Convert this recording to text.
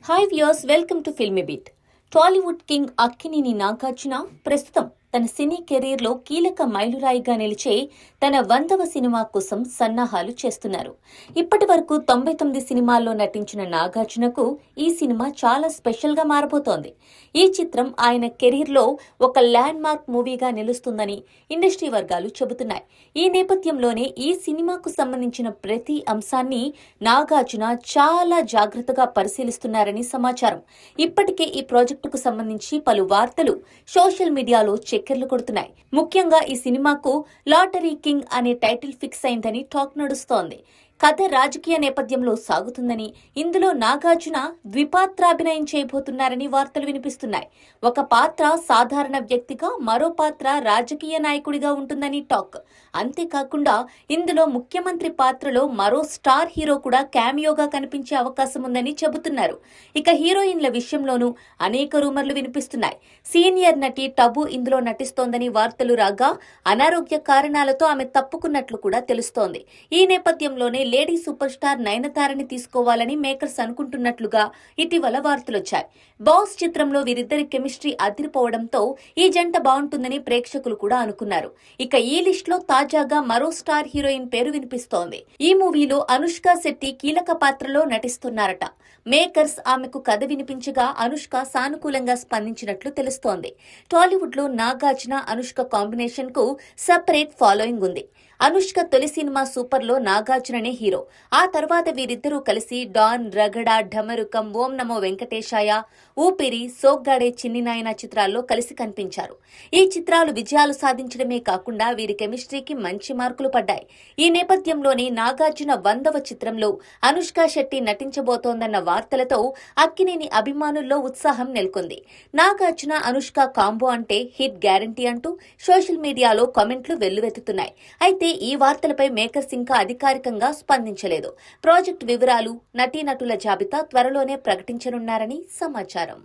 Hi viewers, welcome to filmy beat. Tollywood king Akkineni Nagarjuna ప్రస్తుతం తన సినీ కెరీర్లో కీలక మైలురాయిగా నిలిచే తన 100వ సినిమా కోసం సన్నాహాలు చేస్తున్నారు. ఇప్పటి వరకు 99 సినిమాల్లో నటించిన నాగార్జునకు ఈ సినిమా చాలా స్పెషల్గా మారబోతోంది. ఈ చిత్రం ఆయన కెరీర్లో ఒక ల్యాండ్ మార్క్ మూవీగా నిలుస్తుందని ఇండస్ట్రీ వర్గాలు చెబుతున్నాయి. ఈ నేపథ్యంలోనే ఈ సినిమాకు సంబంధించిన ప్రతి అంశాన్ని నాగార్జున చాలా జాగ్రత్తగా పరిశీలిస్తున్నారని సమాచారం. ఇప్పటికే ఈ ప్రాజెక్టుకు సంబంధించి పలు వార్తలు సోషల్ మీడియాలో చక్కర్లు కొడుతున్నాయి. ముఖ్యంగా ఈ సినిమాకు లాటరీ కింగ్ అనే టైటిల్ ఫిక్స్ అయిందని టాక్ నడుస్తోంది. కథ రాజకీయ నేపథ్యంలో సాగుతుందని, ఇందులో నాగార్జున ద్విపాత్రాభినయం చేయబోతున్నారని వార్తలు వినిపిస్తున్నాయి. ఒక పాత్ర సాధారణ వ్యక్తిగా, మరో పాత్ర రాజకీయ నాయకుడిగా ఉంటుందని టాక్. అంతేకాకుండా ఇందులో ముఖ్యమంత్రి పాత్రలో మరో స్టార్ హీరో కూడా క్యామియోగా కనిపించే అవకాశం ఉందని చెబుతున్నారు. ఇక హీరోయిన్ల విషయంలోనూ అనేక రూమర్లు వినిపిస్తున్నాయి. సీనియర్ నటి టబు ఇందులో నటిస్తోందని వార్తలు రాగా, అనారోగ్య కారణాలతో ఆమె తప్పుకున్నట్లు కూడా తెలుస్తోంది. ఈ నేపథ్యంలోనే లేడీ సూపర్ స్టార్ నయనతారని తీసుకోవాలని మేకర్స్ అనుకుంటున్నట్లుగా ఇటీవల వార్తలొచ్చాయి. బాస్ చిత్రంలో వీరిద్దరి కెమిస్ట్రీ అదిరిపోవడంతో ఈ జంట బాగుంటుందని ప్రేక్షకులు కూడా అనుకున్నారు. ఇక ఈ లిస్ట్ లో తాజాగా మరో స్టార్ హీరోయిన్ పేరు వినిపిస్తోంది. ఈ మూవీలో అనుష్క శెట్టి కీలక పాత్రలో నటిస్తున్నారట. మేకర్స్ ఆమెకు కథ వినిపించగా అనుష్క సానుకూలంగా స్పందించినట్లు తెలుస్తోంది. టాలీవుడ్ లో నాగార్జున అనుష్క కాంబినేషన్ కు సెపరేట్ ఫాలోయింగ్ ఉంది. అనుష్క తొలి సినిమా సూపర్ లో నాగార్జుననే హీరో. ఆ తర్వాత వీరిద్దరూ కలిసి డాన్, రగడ, ఢమరుకం, ఓం నమో వెంకటేశాయ, ఊపిరి, సోగ్గాడే చిన్ని నాయన చిత్రాల్లో కలిసి కనిపించారు. ఈ చిత్రాలు విజయాలు సాధించడమే కాకుండా వీరి కెమిస్ట్రీకి మంచి మార్కులు పడ్డాయి. ఈ నేపథ్యంలోనే నాగార్జున 100వ చిత్రంలో అనుష్క శెట్టి నటించబోతోందన్న వార్తలతో అక్కినేని అభిమానుల్లో ఉత్సాహం నెలకొంది. నాగార్జున అనుష్క కాంబో అంటే హిట్ గ్యారంటీ అంటూ సోషల్ మీడియాలో కామెంట్లు వెల్లువెత్తుతున్నాయి. అయితే ఈ వార్తలపై మేకర్స్ ఇంకా అధికారికంగా స్పందించలేదు. ప్రాజెక్ట్ వివరాలు, నటీనటుల జాబితా త్వరలోనే ప్రకటించనున్నారని సమాచారం.